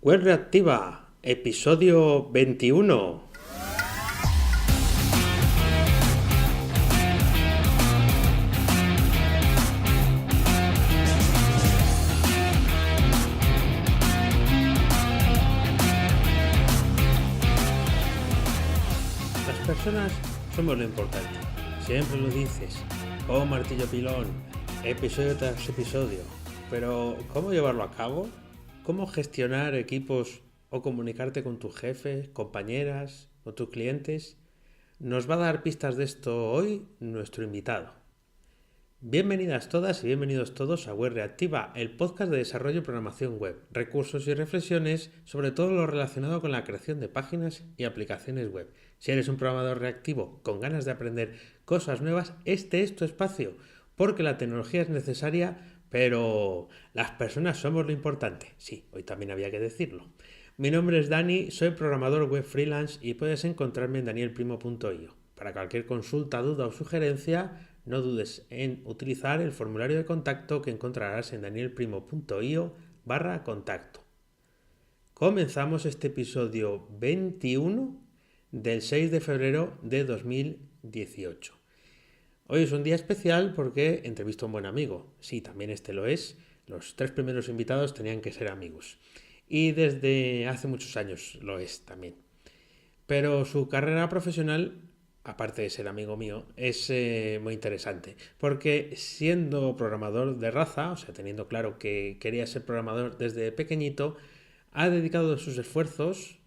Web Reactiva, episodio 21. Las personas somos lo importante. Siempre lo dices. Oh, martillo pilón, episodio tras episodio. Pero, ¿cómo llevarlo a cabo? ¿Cómo gestionar equipos o comunicarte con tus jefes, compañeras o tus clientes? Nos va a dar pistas de esto hoy nuestro invitado. Bienvenidas todas y bienvenidos todos a Web Reactiva, el podcast de desarrollo y programación web, recursos y reflexiones sobre todo lo relacionado con la creación de páginas y aplicaciones web. Si eres un programador reactivo con ganas de aprender cosas nuevas, este es tu espacio, porque la tecnología es necesaria, pero las personas somos lo importante. Sí, hoy también había que decirlo. Mi nombre es Dani, soy programador web freelance y puedes encontrarme en danielprimo.io. Para cualquier consulta, duda o sugerencia, no dudes en utilizar el formulario de contacto que encontrarás en danielprimo.io/contacto. Comenzamos este episodio 21 del 6 de febrero de 2018. Hoy es un día especial porque entrevisto a un buen amigo. Sí, también este lo es. Los tres primeros invitados tenían que ser amigos. Y desde hace muchos años lo es también. Pero su carrera profesional, aparte de ser amigo mío, es muy interesante. Porque siendo programador de raza, o sea, teniendo claro que quería ser programador desde pequeñito, ha dedicado sus esfuerzos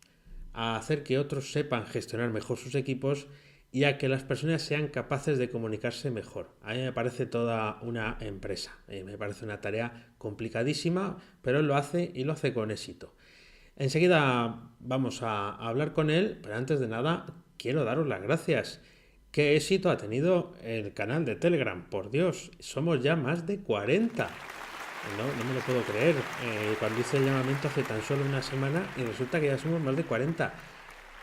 a hacer que otros sepan gestionar mejor sus equipos y a que las personas sean capaces de comunicarse mejor. A mí me parece toda una empresa. Me parece una tarea complicadísima, pero él lo hace y lo hace con éxito. Enseguida vamos a hablar con él, pero antes de nada quiero daros las gracias. ¿Qué éxito ha tenido el canal de Telegram? Por Dios, somos ya más de 40. No me lo puedo creer. Cuando hice el llamamiento hace tan solo una semana y resulta que ya somos más de 40.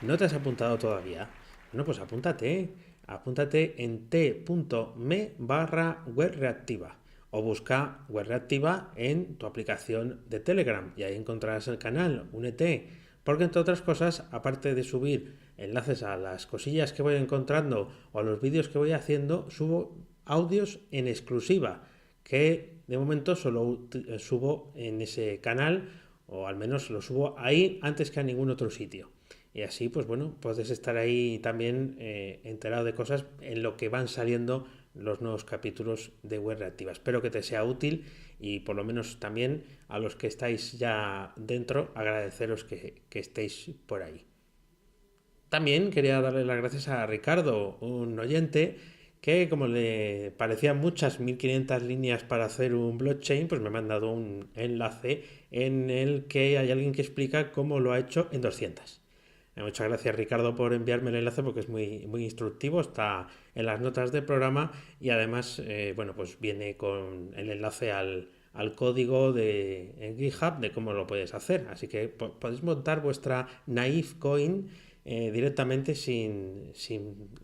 ¿No te has apuntado todavía? Bueno, pues apúntate. Apúntate en t.me/webreactiva o busca Web Reactiva en tu aplicación de Telegram y ahí encontrarás el canal. Únete. Porque entre otras cosas, aparte de subir enlaces a las cosillas que voy encontrando o a los vídeos que voy haciendo, subo audios en exclusiva que de momento solo subo en ese canal, o al menos lo subo ahí antes que a ningún otro sitio. Y así, pues bueno, puedes estar ahí también enterado de cosas en lo que van saliendo los nuevos capítulos de Web Reactiva. Espero que te sea útil y por lo menos también a los que estáis ya dentro, agradeceros que estéis por ahí. También quería darle las gracias a Ricardo, un oyente que como le parecían muchas 1500 líneas para hacer un blockchain, pues me ha mandado un enlace en el que hay alguien que explica cómo lo ha hecho en 200. Muchas gracias Ricardo por enviarme el enlace porque es muy instructivo, está en las notas del programa y además bueno, pues viene con el enlace al código en GitHub de cómo lo puedes hacer. Así que podéis montar vuestra Naive Coin directamente sin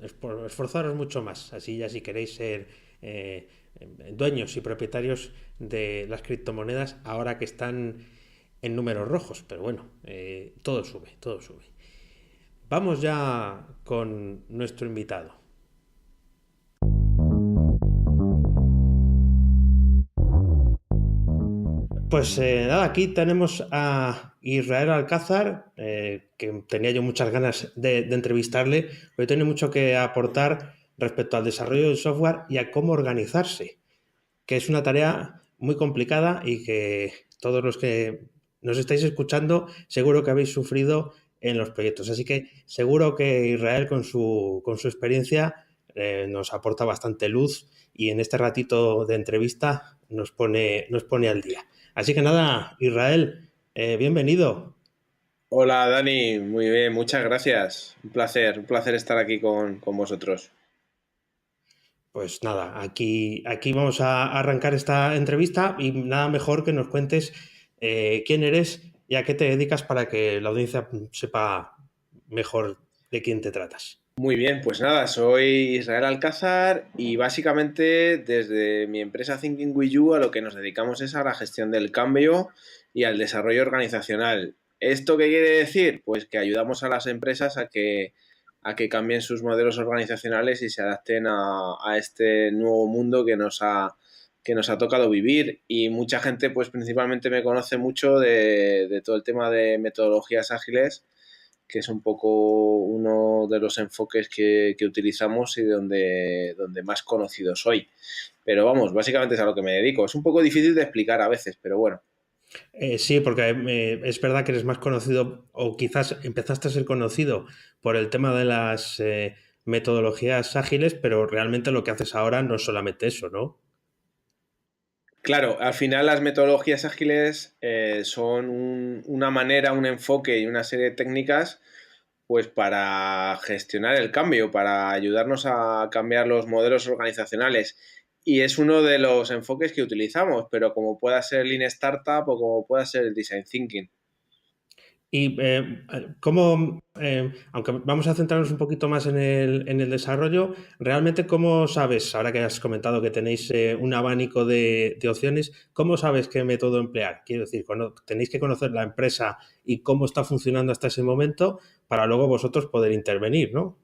esforzaros mucho más. Así ya si queréis ser dueños y propietarios de las criptomonedas ahora que están en números rojos. Pero bueno, todo sube, todo sube. Vamos ya con nuestro invitado. Pues nada, aquí tenemos a Israel Alcázar, que tenía yo muchas ganas de entrevistarle, porque tiene mucho que aportar respecto al desarrollo del software y a cómo organizarse, que es una tarea muy complicada y que todos los que nos estáis escuchando seguro que habéis sufrido en los proyectos. Así que seguro que Israel con su experiencia nos aporta bastante luz y en este ratito de entrevista nos pone al día. Así que nada, Israel, bienvenido. Hola Dani, muy bien, muchas gracias. Un placer estar aquí con vosotros. Pues nada, aquí vamos a arrancar esta entrevista y nada mejor que nos cuentes quién eres y a qué te dedicas para que la audiencia sepa mejor de quién te tratas. Muy bien, pues nada, soy Israel Alcázar y básicamente desde mi empresa Thinking With You a lo que nos dedicamos es a la gestión del cambio y al desarrollo organizacional. ¿Esto qué quiere decir? Pues que ayudamos a las empresas a que cambien sus modelos organizacionales y se adapten a este nuevo mundo que nos ha tocado vivir. Y mucha gente, pues principalmente me conoce mucho de todo el tema de metodologías ágiles, que es un poco uno de los enfoques que utilizamos y donde más conocido soy. Pero vamos, básicamente es a lo que me dedico. Es un poco difícil de explicar a veces, pero bueno. Sí, porque es verdad que eres más conocido o quizás empezaste a ser conocido por el tema de las metodologías ágiles, pero realmente lo que haces ahora no es solamente eso, ¿no? Claro, al final las metodologías ágiles son una manera, un enfoque y una serie de técnicas pues para gestionar el cambio, para ayudarnos a cambiar los modelos organizacionales. Y es uno de los enfoques que utilizamos, pero como pueda ser el Lean Startup o como pueda ser el Design Thinking. Y cómo, aunque vamos a centrarnos un poquito más en el desarrollo, realmente cómo sabes, ahora que has comentado que tenéis un abanico de opciones, ¿cómo sabes qué método emplear? Quiero decir, tenéis que conocer la empresa y cómo está funcionando hasta ese momento para luego vosotros poder intervenir, ¿no?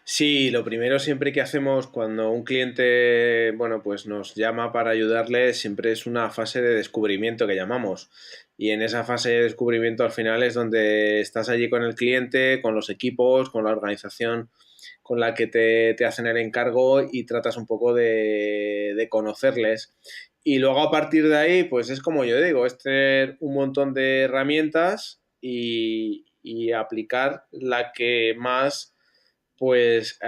Sí, lo primero siempre que hacemos cuando un cliente, bueno, pues nos llama para ayudarle, siempre es una fase de descubrimiento que llamamos. Y en esa fase de descubrimiento al final es donde estás allí con el cliente, con los equipos, con la organización con la que te hacen el encargo y tratas un poco de conocerles. Y luego a partir de ahí, pues es como yo digo, es tener un montón de herramientas y aplicar la que más pues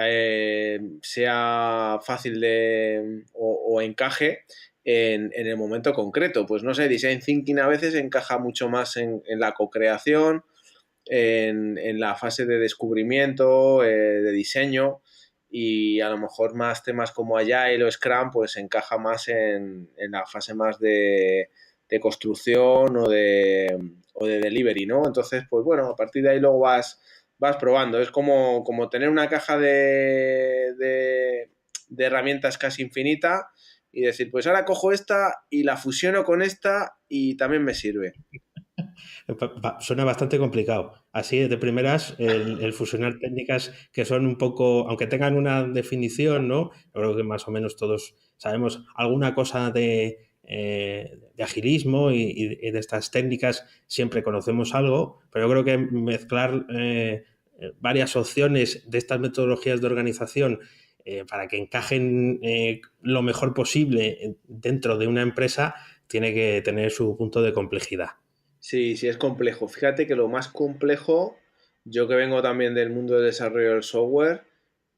sea fácil o encaje en el momento concreto. Pues no sé, Design Thinking a veces encaja mucho más en la co-creación, en la fase de descubrimiento, de diseño, y a lo mejor más temas como Agile o Scrum, pues encaja más en la fase más de construcción o de delivery, ¿no? Entonces, pues bueno, a partir de ahí luego vas probando. Es como tener una caja de herramientas casi infinita y decir, pues ahora cojo esta y la fusiono con esta y también me sirve. Suena bastante complicado. Así, de primeras, el fusionar técnicas que son un poco, aunque tengan una definición, ¿no? Yo creo que más o menos todos sabemos alguna cosa de agilismo y de estas técnicas, siempre conocemos algo, pero yo creo que mezclar varias opciones de estas metodologías de organización para que encajen lo mejor posible dentro de una empresa tiene que tener su punto de complejidad. Sí, sí, es complejo. Fíjate que lo más complejo, yo que vengo también del mundo del desarrollo del software,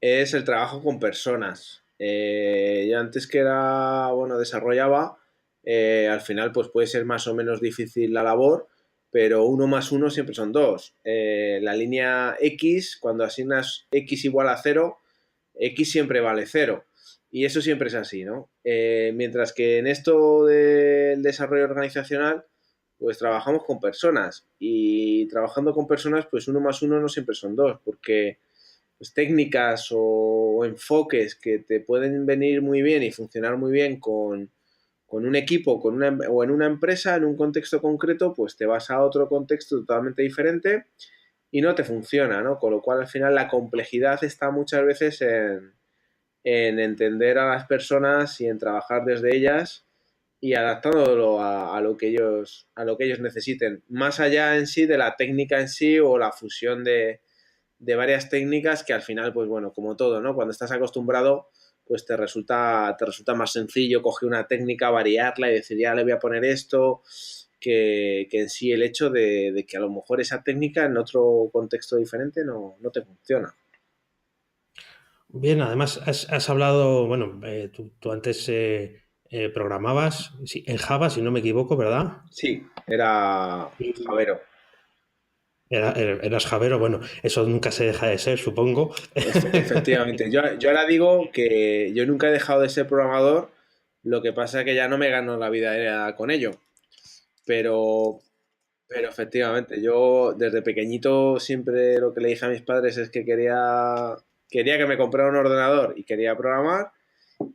es el trabajo con personas. Yo antes que bueno, desarrollaba, al final pues puede ser más o menos difícil la labor, pero uno más uno siempre son dos. La línea X, cuando asignas X igual a cero, X siempre vale cero. Y eso siempre es así, ¿no? Mientras que en esto del desarrollo organizacional, pues trabajamos con personas y trabajando con personas, pues uno más uno no siempre son dos, porque pues, técnicas o enfoques que te pueden venir muy bien y funcionar muy bien con un equipo o en una empresa, en un contexto concreto, pues te vas a otro contexto totalmente diferente y no te funciona, ¿no? Con lo cual al final la complejidad está muchas veces en entender a las personas y en trabajar desde ellas y adaptándolo a lo que ellos necesiten, más allá en sí de la técnica en sí o la fusión de varias técnicas que al final, pues bueno, como todo, ¿no? Cuando estás acostumbrado, pues te resulta más sencillo coger una técnica, variarla y decir, ya le voy a poner esto, que en sí el hecho de que a lo mejor esa técnica en otro contexto diferente no te funciona. Bien, además has hablado, bueno, tú antes programabas sí, en Java, si no me equivoco, ¿verdad? Sí, era Y Javero. eras Javero, bueno, eso nunca se deja de ser, supongo. Efectivamente. Yo ahora digo que yo nunca he dejado de ser programador, lo que pasa es que ya no me gano la vida con ello. Pero, pero efectivamente, yo desde pequeñito siempre lo que le dije a mis padres es que quería que me comprara un ordenador y quería programar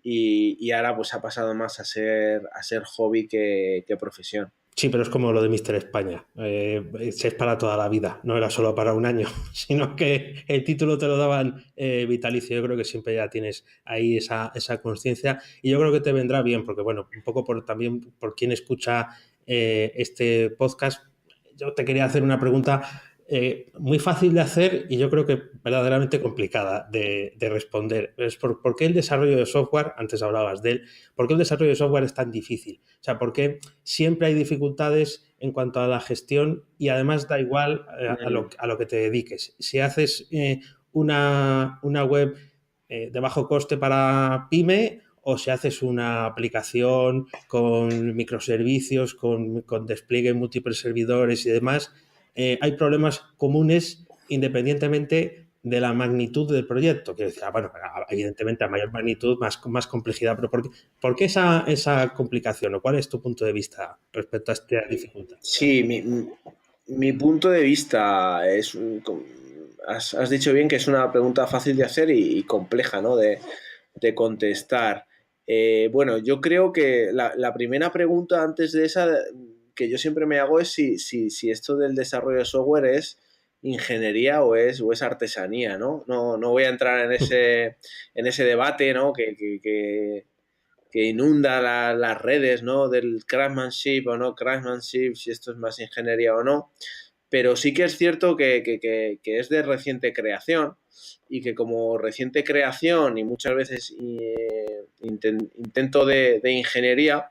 y ahora pues ha pasado más a ser hobby que profesión. Sí, pero es como lo de Mister España. Es para toda la vida, no era solo para un año, sino que el título te lo daban vitalicio. Yo creo que siempre ya tienes ahí esa conciencia y yo creo que te vendrá bien, porque bueno, un poco también por quien escucha este podcast, yo te quería hacer una pregunta muy fácil de hacer y yo creo que verdaderamente complicada de responder. Es por qué el desarrollo de software, antes hablabas de él, ¿por qué el desarrollo de software es tan difícil? O sea, ¿por qué siempre hay dificultades en cuanto a la gestión y además da igual Mm, a lo que te dediques? Si haces una web de bajo coste para pyme o si haces una aplicación con microservicios, con despliegue en múltiples servidores y demás, hay problemas comunes independientemente de la magnitud del proyecto. Quiero decir, bueno, evidentemente a mayor magnitud, más complejidad, pero ¿por qué esa complicación o cuál es tu punto de vista respecto a esta dificultad? sí, mi punto de vista es... has dicho bien que es una pregunta fácil de hacer y compleja, ¿no? De contestar. Bueno, yo creo que la primera pregunta antes de esa que yo siempre me hago es si esto del desarrollo de software es ingeniería o es artesanía, ¿no? No voy a entrar en ese debate, ¿no? Que inunda las redes, ¿no? Del craftsmanship o no craftsmanship, si esto es más ingeniería o no. Pero sí que es cierto que es de reciente creación y que como reciente creación y muchas veces intento de ingeniería,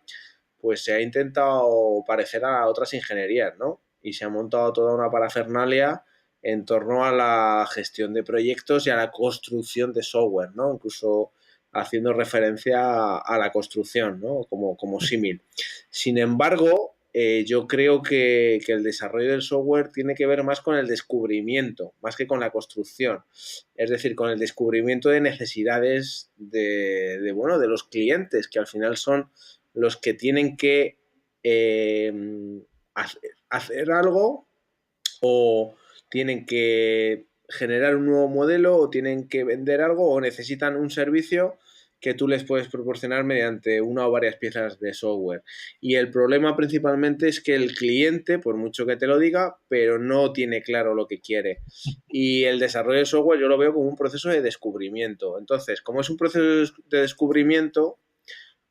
pues se ha intentado parecer a otras ingenierías, ¿no? Y se ha montado toda una parafernalia en torno a la gestión de proyectos y a la construcción de software, ¿no? Incluso haciendo referencia a la construcción, ¿no? Como símil. Sin embargo, yo creo que el desarrollo del software tiene que ver más con el descubrimiento, más que con la construcción. Es decir, con el descubrimiento de necesidades bueno, de los clientes, que al final son los que tienen que eh, hacer algo o tienen que generar un nuevo modelo o tienen que vender algo o necesitan un servicio que tú les puedes proporcionar mediante una o varias piezas de software. Y el problema principalmente es que el cliente, por mucho que te lo diga, pero no tiene claro lo que quiere. Y el desarrollo de software yo lo veo como un proceso de descubrimiento. Entonces, como es un proceso de descubrimiento,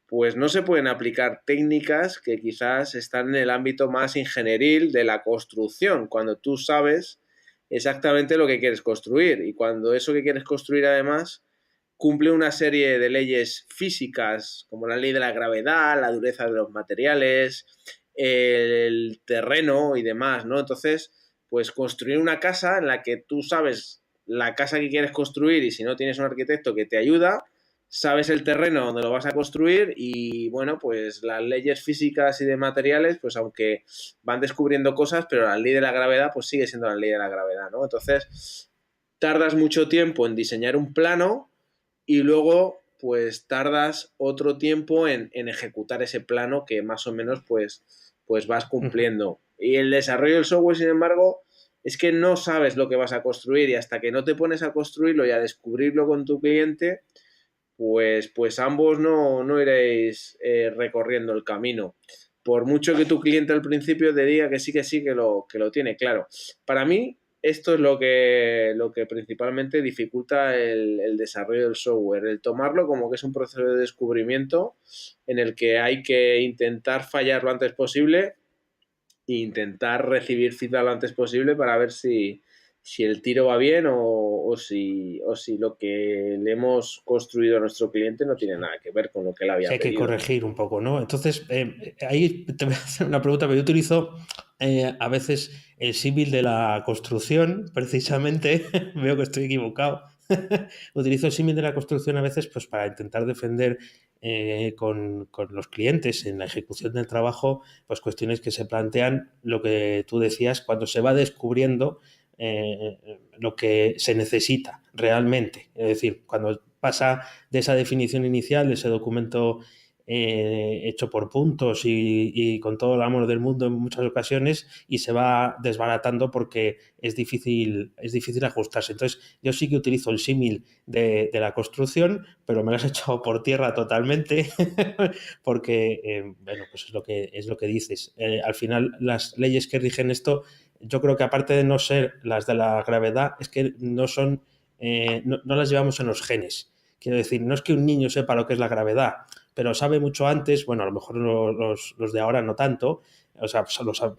pues no se pueden aplicar técnicas que quizás están en el ámbito más ingenieril de la construcción, cuando tú sabes exactamente lo que quieres construir y cuando eso que quieres construir además cumple una serie de leyes físicas, como la ley de la gravedad, la dureza de los materiales, el terreno y demás, ¿no? Entonces, pues construir una casa en la que tú sabes la casa que quieres construir y si no tienes un arquitecto que te ayuda, sabes el terreno donde lo vas a construir y bueno, pues las leyes físicas y de materiales, pues aunque van descubriendo cosas, pero la ley de la gravedad pues sigue siendo la ley de la gravedad, ¿no? Entonces, tardas mucho tiempo en diseñar un plano y luego pues tardas otro tiempo en ejecutar ese plano que más o menos pues vas cumpliendo. Y el desarrollo del software, sin embargo, es que no sabes lo que vas a construir y hasta que no te pones a construirlo y a descubrirlo con tu cliente, pues ambos no iréis recorriendo el camino. Por mucho que tu cliente al principio te diga que sí, que lo tiene claro. Para mí, esto es lo que principalmente dificulta el desarrollo del software, el tomarlo como que es un proceso de descubrimiento en el que hay que intentar fallar lo antes posible e intentar recibir feedback lo antes posible para ver si el tiro va bien o si lo que le hemos construido a nuestro cliente no tiene nada que ver con lo que él Sí, había hay que pedido. corregir un poco, ¿no? Entonces, ahí te voy a hacer una pregunta, pero yo utilizo a veces el símil de la construcción, precisamente, veo que estoy equivocado, utilizo el símil de la construcción a veces pues, para intentar defender con los clientes en la ejecución del trabajo, pues cuestiones que se plantean, lo que tú decías, cuando se va descubriendo lo que se necesita realmente. Es decir, cuando pasa de esa definición inicial, de ese documento hecho por puntos y con todo el amor del mundo en muchas ocasiones y se va desbaratando porque es difícil ajustarse. Entonces, yo sí que utilizo el símil de la construcción, pero me lo has echado por tierra totalmente porque, bueno, pues es lo que dices. Al final, las leyes que rigen esto, yo creo que aparte de no ser las de la gravedad, es que no son, no las llevamos en los genes. Quiero decir, no es que un niño sepa lo que es la gravedad, pero sabe mucho antes, bueno, a lo mejor los de ahora no tanto, o sea,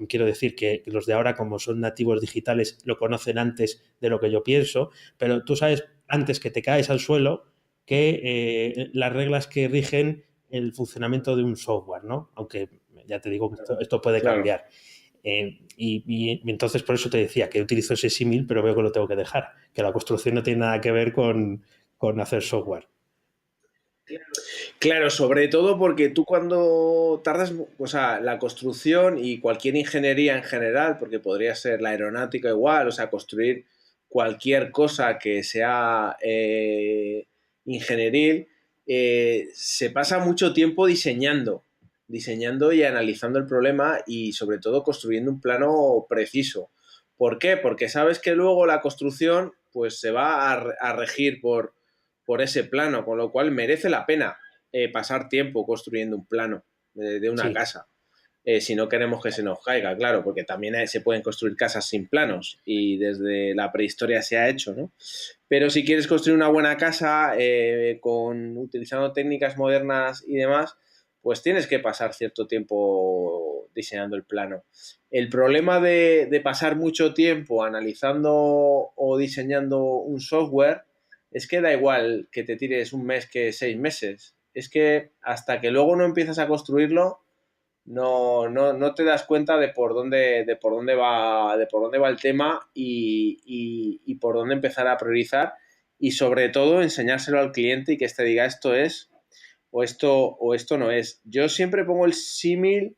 quiero decir que los de ahora, como son nativos digitales, lo conocen antes de lo que yo pienso, pero tú sabes antes que te caes al suelo que las reglas que rigen el funcionamiento de un software, ¿no? Aunque ya te digo que esto puede Claro. cambiar. Y entonces por eso te decía que utilizo ese símil, pero veo que lo tengo que dejar, que la construcción no tiene nada que ver con hacer software. Claro, sobre todo porque tú cuando tardas, o sea, la construcción y cualquier ingeniería en general, porque podría ser la aeronáutica igual, o sea, construir cualquier cosa que sea ingenieril, se pasa mucho tiempo diseñando y analizando el problema y sobre todo construyendo un plano preciso. ¿Por qué? Porque sabes que luego la construcción pues se va a regir por ese plano, con lo cual merece la pena pasar tiempo construyendo un plano de una Sí, casa. Si no queremos que se nos caiga, claro, porque también se pueden construir casas sin planos y desde la prehistoria se ha hecho, ¿no? Pero si quieres construir una buena casa utilizando técnicas modernas y demás, pues tienes que pasar cierto tiempo diseñando el plano. El problema de pasar mucho tiempo analizando o diseñando un software es que da igual que te tires un mes que 6 meses. Es que hasta que luego no empiezas a construirlo, no te das cuenta de por dónde va el tema y por dónde empezar a priorizar y sobre todo enseñárselo al cliente y que éste diga esto es o esto no es. Yo siempre pongo el símil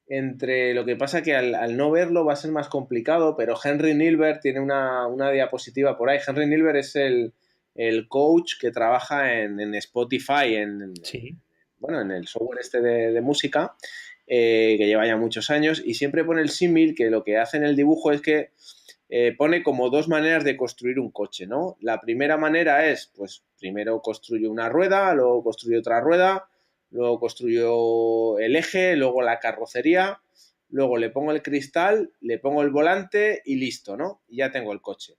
entre lo que pasa que al no verlo va a ser más complicado, pero Henry Nilbert tiene una diapositiva por ahí. Henry Nilbert es el coach que trabaja en Spotify, sí. bueno, en el software este de música, que lleva ya muchos años, y siempre pone el símil que lo que hace en el dibujo es que pone como dos maneras de construir un coche, ¿no? La primera manera es, pues, primero construyo una rueda, luego construyo otra rueda, luego construyo el eje, luego la carrocería, luego le pongo el cristal, le pongo el volante y listo, ¿no? Y ya tengo el coche.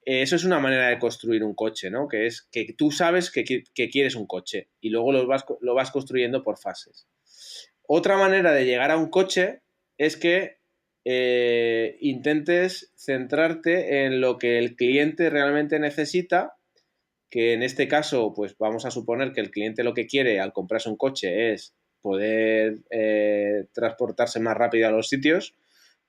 Eso es una manera de construir un coche, ¿no? Que es que tú sabes que quieres un coche y luego lo vas construyendo por fases. Otra manera de llegar a un coche es que intentes centrarte en lo que el cliente realmente necesita, que en este caso, pues vamos a suponer que el cliente lo que quiere al comprarse un coche es poder transportarse más rápido a los sitios.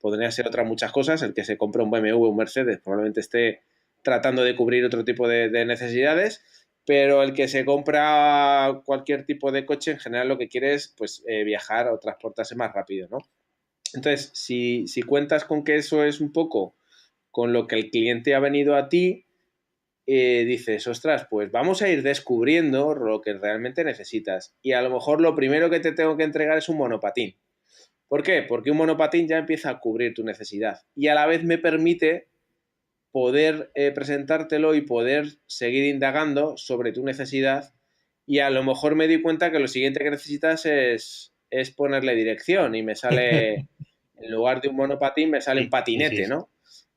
Podrían ser otras muchas cosas. El que se compra un BMW o un Mercedes probablemente esté tratando de cubrir otro tipo de necesidades, pero el que se compra cualquier tipo de coche en general lo que quiere es pues, viajar o transportarse más rápido, ¿no? Entonces, si cuentas con que eso es un poco con lo que el cliente ha venido a ti, dices, ostras, pues vamos a ir descubriendo lo que realmente necesitas. Y a lo mejor lo primero que te tengo que entregar es un monopatín. ¿Por qué? Porque un monopatín ya empieza a cubrir tu necesidad y a la vez me permite poder presentártelo y poder seguir indagando sobre tu necesidad y a lo mejor me di cuenta que lo siguiente que necesitas es ponerle dirección y me sale, en lugar de un monopatín, me sale un Sí, sí, sí, patinete, sí. ¿no?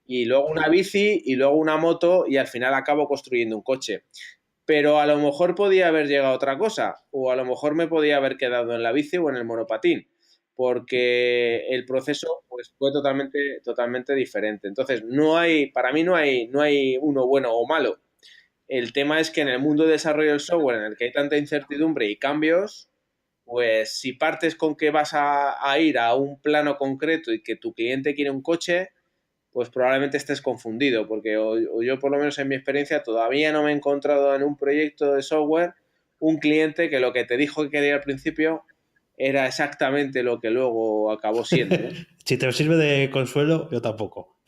Y luego una bici y luego una moto y al final acabo construyendo un coche. Pero a lo mejor podía haber llegado a otra cosa o a lo mejor me podía haber quedado en la bici o en el monopatín porque el proceso pues, fue totalmente diferente. Entonces, para mí no hay uno bueno o malo. El tema es que en el mundo de desarrollo del software, en el que hay tanta incertidumbre y cambios, pues si partes con que vas a ir a un plano concreto y que tu cliente quiere un coche, pues probablemente estés confundido, porque o yo por lo menos en mi experiencia todavía no me he encontrado en un proyecto de software un cliente que lo que te dijo que quería al principio era exactamente lo que luego acabó siendo, ¿no? Si te sirve de consuelo, yo tampoco.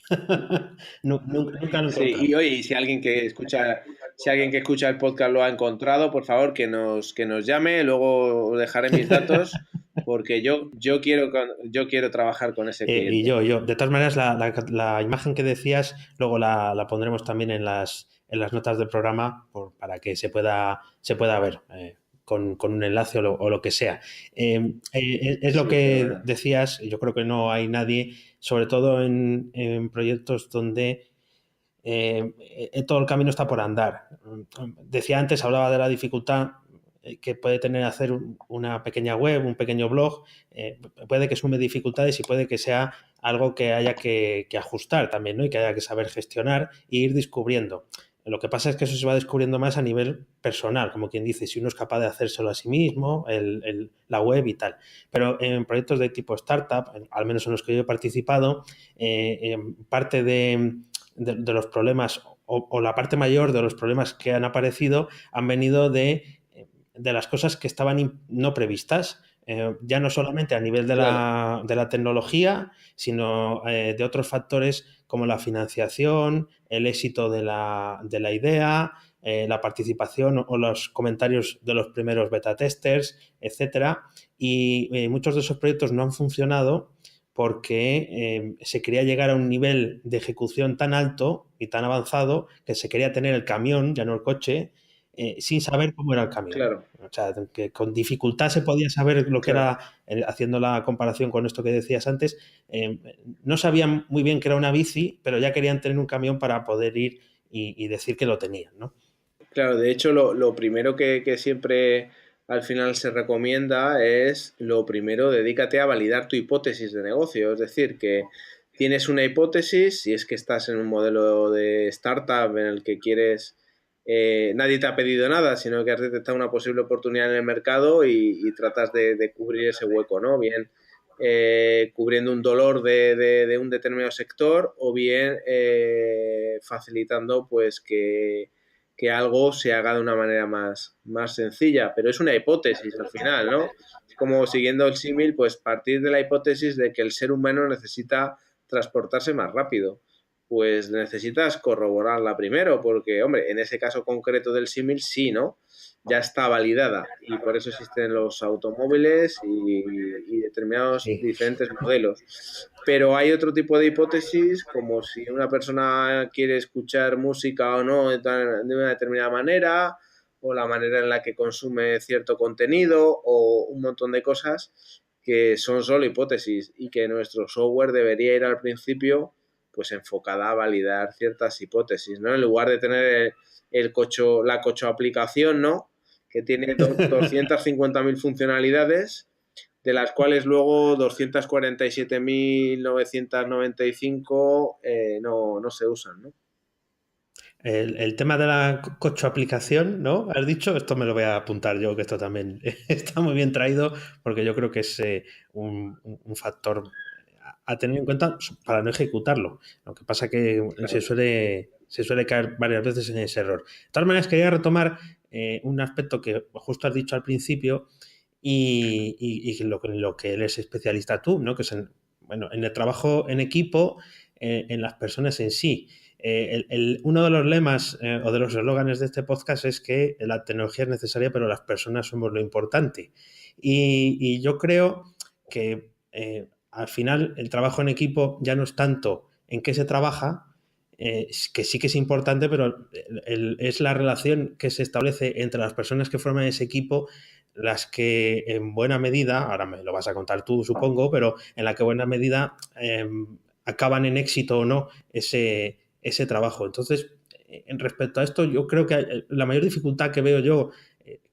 Nunca lo he Sí, encontrado. y oye, y si alguien que escucha si alguien que escucha el podcast lo ha encontrado, por favor, que nos llame. Luego os dejaré mis datos porque yo quiero trabajar con ese Y cliente. yo. De todas maneras, la imagen que decías, luego la pondremos también en las notas del programa para que se pueda ver con un enlace o lo que sea. Es lo Sí, que fenomenal. decías, yo creo que no hay nadie, sobre todo en proyectos donde todo el camino está por andar. Decía antes, hablaba de la dificultad que puede tener hacer una pequeña web, un pequeño blog. Puede que sume dificultades y puede que sea algo que haya que ajustar también, ¿no? Y que haya que saber gestionar e ir descubriendo. Lo que pasa es que eso se va descubriendo más a nivel personal, como quien dice, si uno es capaz de hacérselo a sí mismo, la web y tal. Pero en proyectos de tipo startup, al menos en los que yo he participado, parte de los problemas o la parte mayor de los problemas que han aparecido han venido de las cosas que estaban no previstas. Ya no solamente a nivel de Claro, la tecnología, sino de otros factores como la financiación, el éxito de la idea, la participación o los comentarios de los primeros beta testers, etcétera. Y muchos de esos proyectos no han funcionado porque se quería llegar a un nivel de ejecución tan alto y tan avanzado que se quería tener el camión, ya no el coche, sin saber cómo era el camión. claro, O sea, que con dificultad se podía saber lo que claro. era, haciendo la comparación con esto que decías antes, eh, no sabían muy bien que era una bici, pero ya querían tener un camión para poder ir y decir que lo tenían, ¿no? Claro, de hecho, lo primero que siempre al final se recomienda es, lo primero, dedícate a validar tu hipótesis de negocio. Es decir, que tienes una hipótesis, si es que estás en un modelo de startup en el que quieres, nadie te ha pedido nada, sino que has detectado una posible oportunidad en el mercado y tratas de cubrir ese hueco, ¿no? Bien cubriendo un dolor de un determinado sector o bien facilitando pues que algo se haga de una manera más sencilla, pero es una hipótesis al final, ¿no? Es como siguiendo el símil, pues partir de la hipótesis de que el ser humano necesita transportarse más rápido. Pues necesitas corroborarla primero, porque, hombre, en ese caso concreto del símil, sí, ¿no? Ya está validada y por eso existen los automóviles y determinados Sí. diferentes modelos. Pero hay otro tipo de hipótesis, como si una persona quiere escuchar música o no de una determinada manera, o la manera en la que consume cierto contenido, o un montón de cosas que son solo hipótesis y que nuestro software debería ir al principio pues enfocada a validar ciertas hipótesis, ¿no? En lugar de tener la cocho aplicación, ¿no? Que tiene 250.000 funcionalidades, de las cuales luego 247.995 no se usan, ¿no? El tema de la cocho aplicación, ¿no? Has dicho, esto me lo voy a apuntar yo, que esto también está muy bien traído, porque yo creo que es un factor a tener en cuenta para no ejecutarlo. Lo que pasa que se Claro. suele, se suele caer varias veces en ese error. De todas maneras, quería retomar un aspecto que justo has dicho al principio y lo que eres especialista tú, ¿no? Que es bueno, en el trabajo en equipo, en las personas en sí. Uno de los lemas o de los eslóganes de este podcast es que la tecnología es necesaria, pero las personas somos lo importante. Y yo creo que al final el trabajo en equipo ya no es tanto en qué se trabaja, que sí que es importante, pero es la relación que se establece entre las personas que forman ese equipo las que en buena medida, ahora me lo vas a contar tú supongo, pero en la que en buena medida acaban en éxito o no ese trabajo. Entonces, en respecto a esto, yo creo que la mayor dificultad que veo yo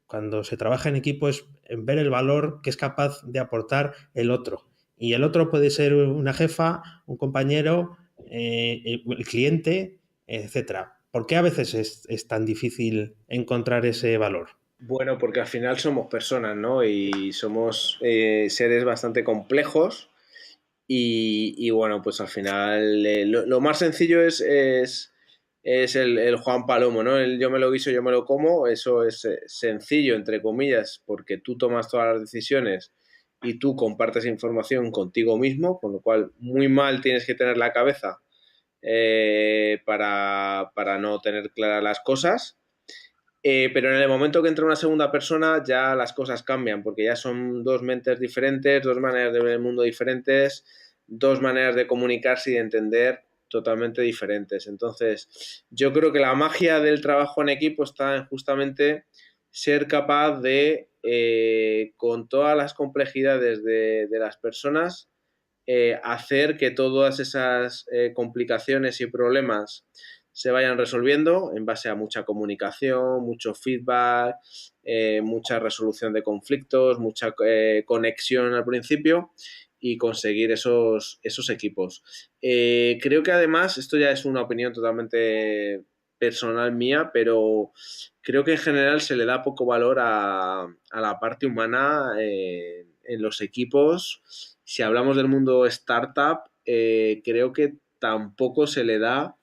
cuando se trabaja en equipo es en ver el valor que es capaz de aportar el otro. Y el otro puede ser una jefa, un compañero, el cliente, etcétera. ¿Por qué a veces es tan difícil encontrar ese valor? Bueno, porque al final somos personas, ¿no? Y somos seres bastante complejos y bueno, pues al final lo más sencillo es el Juan Palomo, ¿no? El yo me lo guiso, yo me lo como. Eso es sencillo, entre comillas, porque tú tomas todas las decisiones y tú compartes información contigo mismo, con lo cual muy mal tienes que tener la cabeza para no tener claras las cosas. Pero en el momento que entra una segunda persona ya las cosas cambian, porque ya son dos mentes diferentes, dos maneras de ver el mundo diferentes, dos maneras de comunicarse y de entender totalmente diferentes. Entonces, yo creo que la magia del trabajo en equipo está en justamente ser capaz de, con todas las complejidades de las personas, hacer que todas esas complicaciones y problemas se vayan resolviendo en base a mucha comunicación, mucho feedback, mucha resolución de conflictos, mucha conexión al principio y conseguir esos equipos. Creo que además, esto ya es una opinión totalmente personal mía, pero creo que en general se le da poco valor a la parte humana en los equipos. Si hablamos del mundo startup, creo que tampoco se le da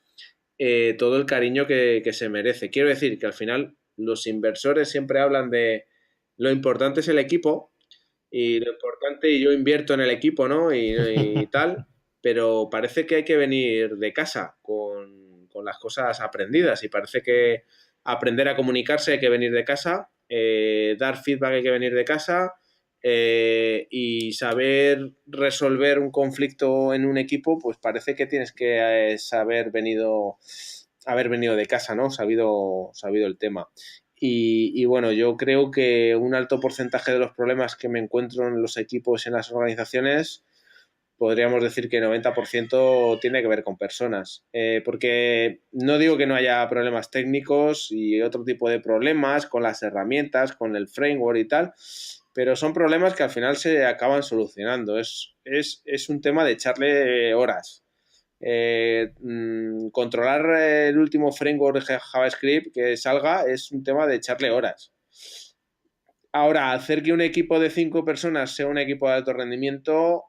todo el cariño que se merece. Quiero decir que al final los inversores siempre hablan de lo importante es el equipo y lo importante, y yo invierto en el equipo, ¿no? Y tal, pero parece que hay que venir de casa con las cosas aprendidas y parece que aprender a comunicarse hay que venir de casa, dar feedback hay que venir de casa, y saber resolver un conflicto en un equipo, pues parece que tienes que haber venido de casa, ¿no? Sabido el tema. Y bueno, yo creo que un alto porcentaje de los problemas que me encuentro en los equipos y en las organizaciones, podríamos decir que el 90% tiene que ver con personas. Porque no digo que no haya problemas técnicos y otro tipo de problemas con las herramientas, con el framework y tal, pero son problemas que al final se acaban solucionando. Es un tema de echarle horas. Controlar el último framework de JavaScript que salga es un tema de echarle horas. Ahora, hacer que un equipo de 5 personas sea un equipo de alto rendimiento,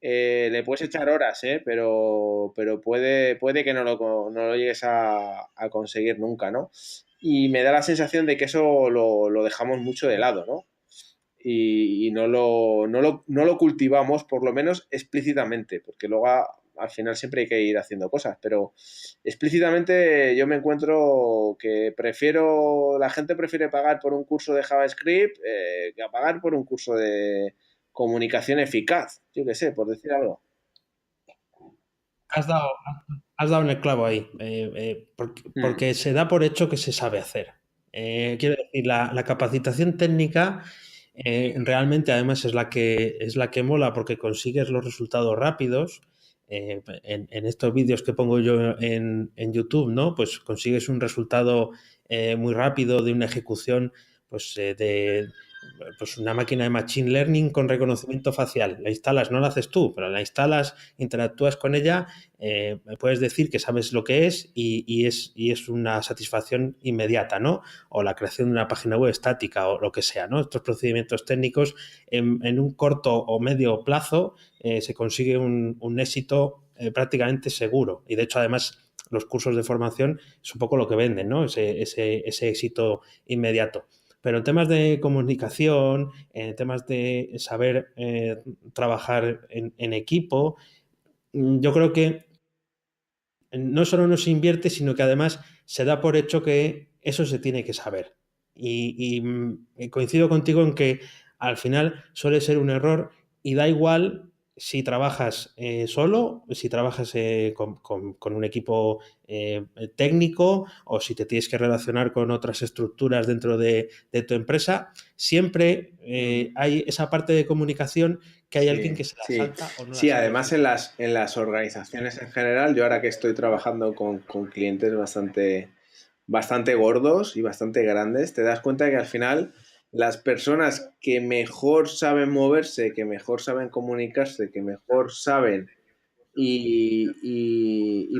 le puedes echar horas, pero puede que no lo llegues a conseguir nunca, ¿no? Y me da la sensación de que eso lo dejamos mucho de lado, ¿no? Y no lo cultivamos, por lo menos explícitamente, porque luego al final siempre hay que ir haciendo cosas, pero explícitamente yo me encuentro que la gente prefiere pagar por un curso de JavaScript que a pagar por un curso de comunicación eficaz, yo qué sé, por decir algo. Has dado, has dado en el clavo ahí, Hmm. porque se da por hecho que se sabe hacer. Quiero decir, la capacitación técnica realmente además es la que mola porque consigues los resultados rápidos. En estos vídeos que pongo yo en YouTube, ¿no? Pues consigues un resultado muy rápido de una ejecución pues, pues una máquina de machine learning con reconocimiento facial. La instalas, no la haces tú, pero la instalas, interactúas con ella, puedes decir que sabes lo que es y es una satisfacción inmediata, ¿no? O la creación de una página web estática o lo que sea, ¿no? Estos procedimientos técnicos en un corto o medio plazo se consigue un éxito prácticamente seguro. Y de hecho, además, los cursos de formación es un poco lo que venden, ¿no? Ese éxito inmediato. Pero en temas de comunicación, en temas de saber trabajar en equipo, yo creo que no solo no se invierte, sino que además se da por hecho que eso se tiene que saber. Y coincido contigo en que al final suele ser un error y da igual si trabajas solo, si trabajas con un equipo técnico o si te tienes que relacionar con otras estructuras dentro de tu empresa, siempre Mm. hay esa parte de comunicación que hay alguien Sí, que se la sí. salta o no la Sí, sabe además ejecutar. en las organizaciones en general, yo ahora que estoy trabajando con clientes bastante gordos y bastante grandes, te das cuenta que al final las personas que mejor saben moverse, que mejor saben comunicarse, que mejor saben y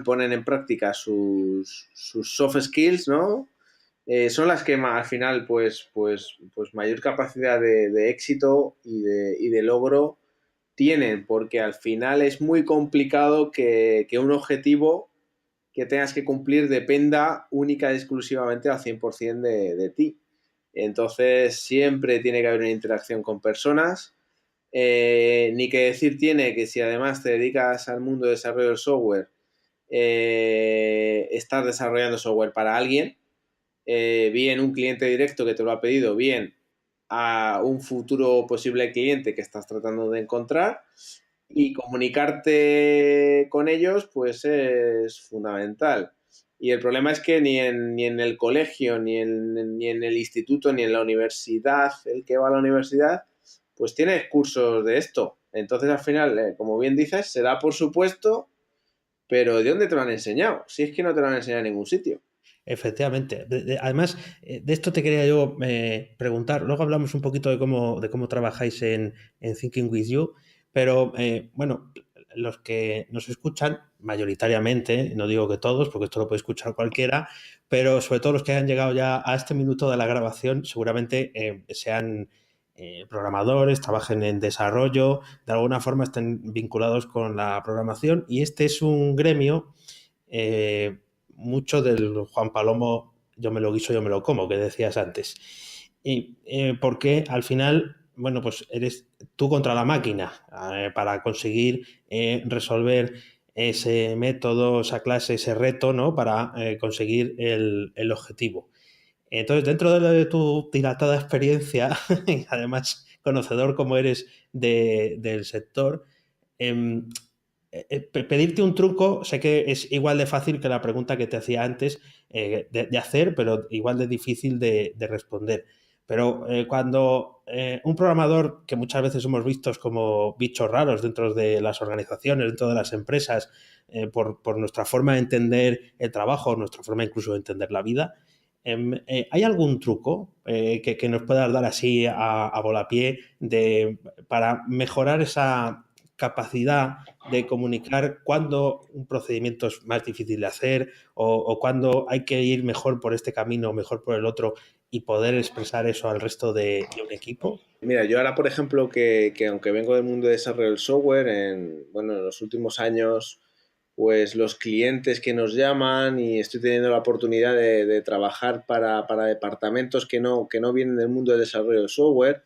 ponen en práctica sus soft skills, ¿no? Son las que al final, pues mayor capacidad de éxito y de logro tienen, porque al final es muy complicado que un objetivo que tengas que cumplir dependa única y exclusivamente al 100% de ti. Entonces, siempre tiene que haber una interacción con personas. Ni que decir tiene que si además te dedicas al mundo de desarrollo del software, estás desarrollando software para alguien, bien un cliente directo que te lo ha pedido, bien a un futuro posible cliente que estás tratando de encontrar, y comunicarte con ellos pues es fundamental. Y el problema es que ni en el colegio, ni en el instituto, ni en la universidad, el que va a la universidad, pues tiene cursos de esto. Entonces al final, como bien dices, se da por supuesto, pero ¿de dónde te lo han enseñado? Si es que no te lo han enseñado en ningún sitio. Efectivamente. Además, de esto te quería yo preguntar. Luego hablamos un poquito de cómo trabajáis en Thinking with You, pero bueno, los que nos escuchan mayoritariamente, no digo que todos, porque esto lo puede escuchar cualquiera, pero sobre todo los que hayan llegado ya a este minuto de la grabación, seguramente sean programadores, trabajen en desarrollo, de alguna forma estén vinculados con la programación, y este es un gremio mucho del Juan Palomo, yo me lo guiso, yo me lo como, que decías antes. Y porque al final, bueno, pues eres tú contra la máquina para conseguir resolver ese método, esa clase, ese reto, ¿no? Para conseguir el objetivo. Entonces, dentro de tu dilatada experiencia y además conocedor como eres del sector, eh, pedirte un truco, sé que es igual de fácil que la pregunta que te hacía antes de hacer, pero igual de difícil de responder. Pero cuando un programador, que muchas veces hemos vistos como bichos raros dentro de las organizaciones, dentro de las empresas, por nuestra forma de entender el trabajo, nuestra forma incluso de entender la vida, ¿hay algún truco que nos puedas dar así a volapié para mejorar esa capacidad de comunicar cuándo un procedimiento es más difícil de hacer o cuándo hay que ir mejor por este camino o mejor por el otro y poder expresar eso al resto de un equipo? Mira, yo ahora, por ejemplo, que aunque vengo del mundo de desarrollo del software, bueno, en los últimos años, pues los clientes que nos llaman y estoy teniendo la oportunidad de trabajar para departamentos que no vienen del mundo del desarrollo del software,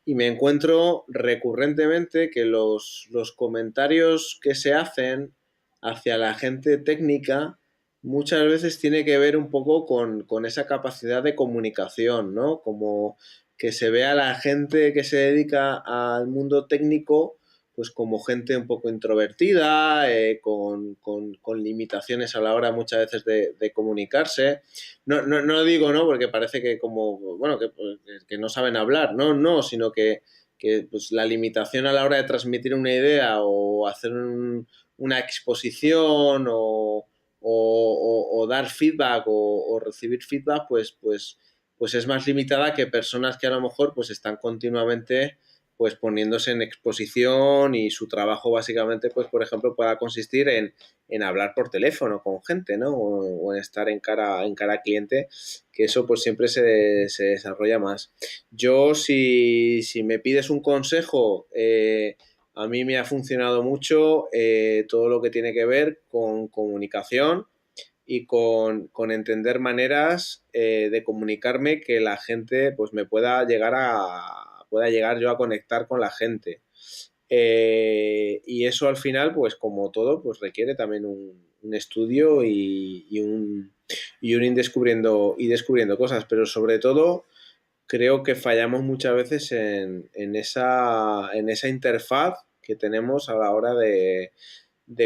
y me encuentro recurrentemente que los comentarios que se hacen hacia la gente técnica muchas veces tiene que ver un poco con esa capacidad de comunicación, ¿no? Como que se ve a la gente que se dedica al mundo técnico pues como gente un poco introvertida, con limitaciones a la hora muchas veces de comunicarse. No digo, ¿no? Porque parece que como, bueno, que no saben hablar, no, sino que pues, la limitación a la hora de transmitir una idea o hacer una exposición o dar feedback o recibir feedback, pues es más limitada que personas que a lo mejor pues están continuamente pues poniéndose en exposición, y su trabajo básicamente pues por ejemplo pueda consistir en hablar por teléfono con gente, ¿no? O en estar en cara a cliente, que eso pues siempre se desarrolla más. Yo si me pides un consejo, a mí me ha funcionado mucho todo lo que tiene que ver con comunicación y con entender maneras de comunicarme que la gente pues me pueda llegar yo a conectar con la gente. Y eso al final, pues como todo, pues requiere también un estudio y un ir descubriendo cosas, pero sobre todo creo que fallamos muchas veces en esa interfaz que tenemos a la hora de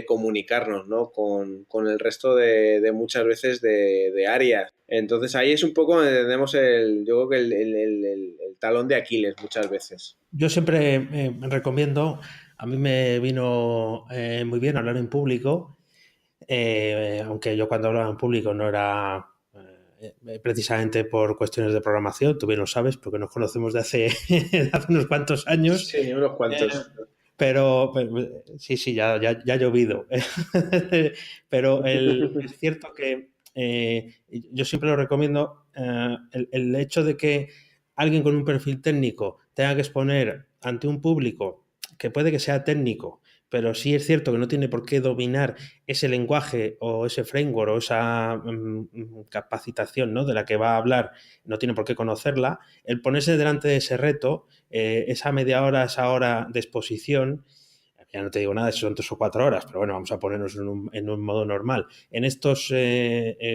comunicarnos, ¿no? Con el resto de muchas veces de áreas. Entonces ahí es un poco donde tenemos yo creo que el talón de Aquiles muchas veces. Yo siempre recomiendo, a mí me vino muy bien hablar en público, aunque yo cuando hablaba en público no era precisamente por cuestiones de programación, tú bien lo sabes, porque nos conocemos de hace unos cuantos años. Sí, unos Eh, cuantos. pero sí, sí, ya ha llovido. Pero es cierto que yo siempre lo recomiendo, el hecho de que alguien con un perfil técnico tenga que exponer ante un público que puede que sea técnico, pero sí es cierto que no tiene por qué dominar ese lenguaje o ese framework o esa capacitación, ¿no? De la que va a hablar, no tiene por qué conocerla. El ponerse delante de ese reto, esa media hora, esa hora de exposición, ya no te digo nada si son 3 o 4 horas, pero bueno, vamos a ponernos en un modo normal. En estos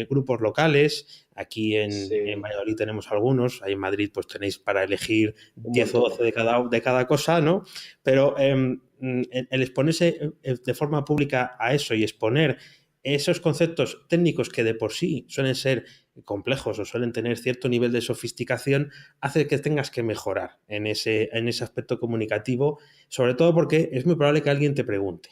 grupos locales, aquí en Sí, Valladolid tenemos algunos, ahí en Madrid pues tenéis para elegir un 10 o montón. 12 de cada cosa, ¿no? Pero el exponerse de forma pública a eso y exponer esos conceptos técnicos que de por sí suelen ser complejos o suelen tener cierto nivel de sofisticación, hace que tengas que mejorar en ese aspecto comunicativo, sobre todo porque es muy probable que alguien te pregunte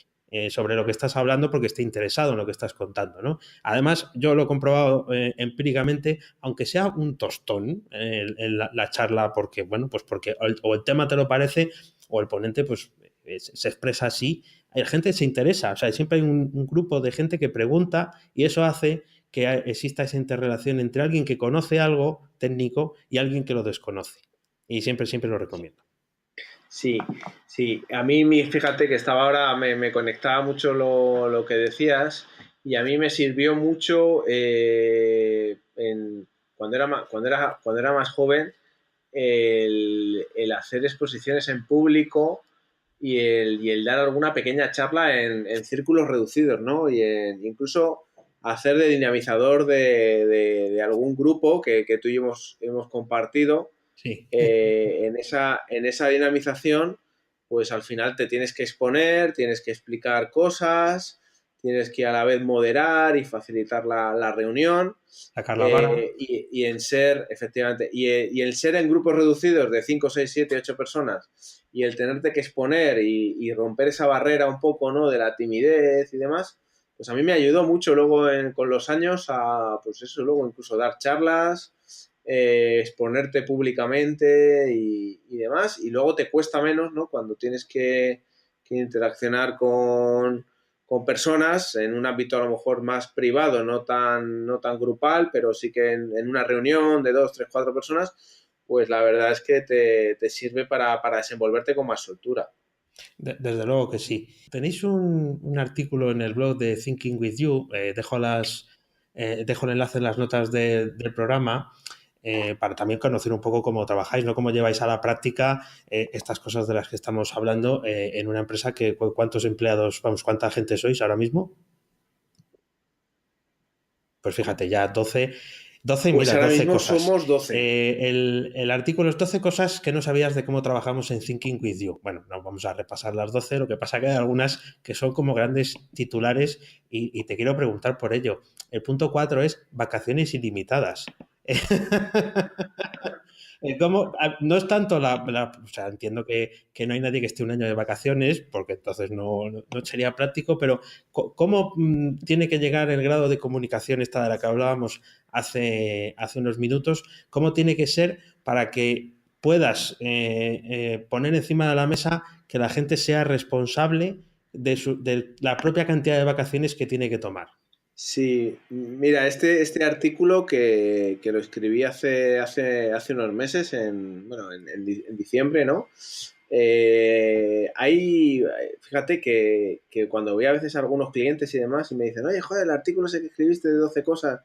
sobre lo que estás hablando porque esté interesado en lo que estás contando, ¿no? Además, yo lo he comprobado empíricamente, aunque sea un tostón la charla, porque, bueno, pues porque o el tema te lo parece o el ponente, pues se expresa así, la gente se interesa, o sea, siempre hay un grupo de gente que pregunta y eso hace que exista esa interrelación entre alguien que conoce algo técnico y alguien que lo desconoce. Y siempre, siempre lo recomiendo. Sí, sí. A mí, fíjate que estaba ahora, me conectaba mucho lo que decías y a mí me sirvió mucho cuando era más joven el hacer exposiciones en público y el dar alguna pequeña charla en círculos reducidos, ¿no? Incluso hacer de dinamizador de algún grupo que tú y yo hemos compartido Sí, en esa dinamización, pues al final te tienes que exponer, tienes que explicar cosas, tienes que a la vez moderar y facilitar la reunión. sacar la vara. Y en ser, efectivamente, y el ser en grupos reducidos de 5 6 7 8 personas y el tenerte que exponer y romper esa barrera un poco, ¿no? De la timidez y demás, pues a mí me ayudó mucho luego con los años a, pues eso, luego incluso dar charlas, exponerte públicamente y demás, y luego te cuesta menos, ¿no? Cuando tienes que interaccionar con personas en un ámbito a lo mejor más privado, no tan grupal, pero sí que en una reunión de 2 3 4 personas, pues la verdad es que te sirve para desenvolverte con más soltura. Desde luego que sí. Tenéis un artículo en el blog de Thinking with You, dejo el enlace en las notas del programa, para también conocer un poco cómo trabajáis, ¿no? Cómo lleváis a la práctica estas cosas de las que estamos hablando en una empresa que cuántos empleados, vamos, cuánta gente sois ahora mismo. Pues fíjate, ya 12 Pues mira, ahora 12 mismo cosas. somos 12. El artículo es 12 cosas que no sabías de cómo trabajamos en Thinking with You. Bueno, no vamos a repasar las 12, lo que pasa que hay algunas que son como grandes titulares y te quiero preguntar por ello. El punto 4 es vacaciones ilimitadas. No es tanto o sea, entiendo que no hay nadie que esté un año de vacaciones, porque entonces no sería práctico, pero ¿cómo tiene que llegar el grado de comunicación esta de la que hablábamos hace unos minutos? ¿Cómo tiene que ser para que puedas poner encima de la mesa que la gente sea responsable de la propia cantidad de vacaciones que tiene que tomar? Sí, mira, este artículo que lo escribí hace unos meses, bueno, en diciembre, ¿no? Fíjate que cuando voy a veces a algunos clientes y demás y me dicen, oye, joder, el artículo ese que escribiste de 12 cosas,